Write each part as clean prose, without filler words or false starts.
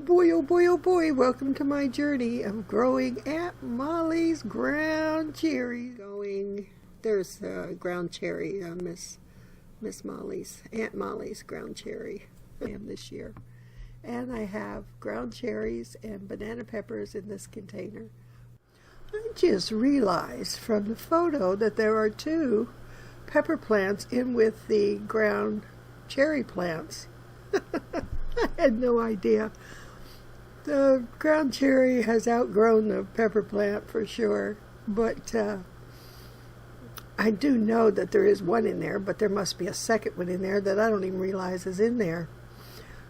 Oh boy, oh boy, welcome to my journey of growing Aunt Molly's ground cherries. There's ground cherry, Miss Molly's, Aunt Molly's ground cherry I am this year. And I have ground cherries and banana peppers in this container. I just realized from the photo that there are two pepper plants in with the ground cherry plants. I had no idea. The ground cherry has outgrown the pepper plant for sure, but I do know that there is one in there, but there must be a second one in there that I don't even realize is in there.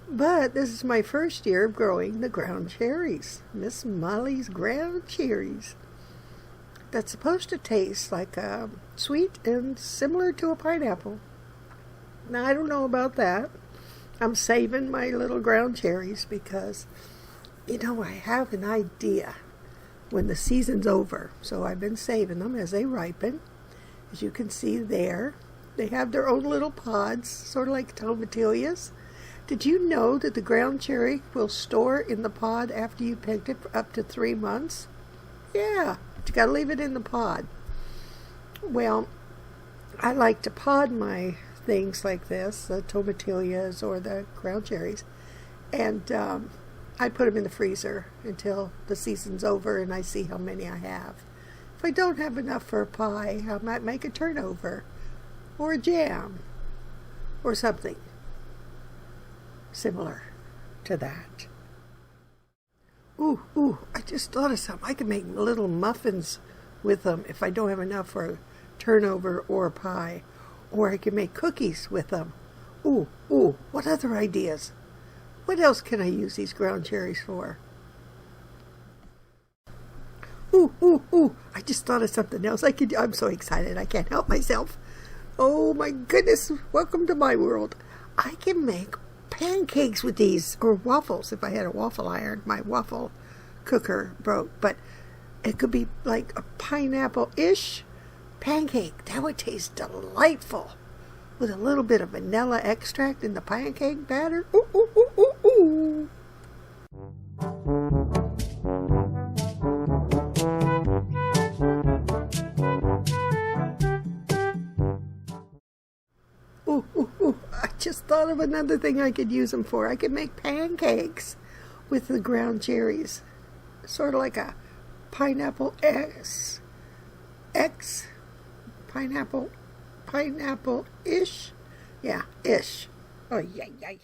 But this is my first year of growing the ground cherries, Miss Molly's ground cherries. That's supposed to taste like sweet and similar to a pineapple. Now, I don't know about that. I'm saving my little ground cherries because, I have an idea when the season's over. So I've been saving them as they ripen. As you can see there, they have their own little pods, sort of like tomatillas. Did you know that the ground cherry will store in the pod after you picked it for up to 3 months? Yeah, but you got to leave it in the pod. Well, I like to pod my things like this, the tomatillas or the ground cherries, and I put them in the freezer until the season's over and I see how many I have. If I don't have enough for a pie, I might make a turnover or a jam or something similar to that. Ooh, I just thought of something. I could make little muffins with them if I don't have enough for a turnover or a pie. Or I can make cookies with them. Ooh, what other ideas? What else can I use these ground cherries for? Ooh, I just thought of something else I could do. I'm so excited I can't help myself. Oh my goodness, welcome to my world. I can make pancakes with these, or waffles if I had a waffle iron. My waffle cooker broke, but it could be like a pineapple-ish pancake. That would taste delightful with a little bit of vanilla extract in the pancake batter. Ooh. I just thought of another thing I could use them for. I could make pancakes with the ground cherries. Sort of like a pineapple pineapple-ish? Yeah, ish. Oh, yay.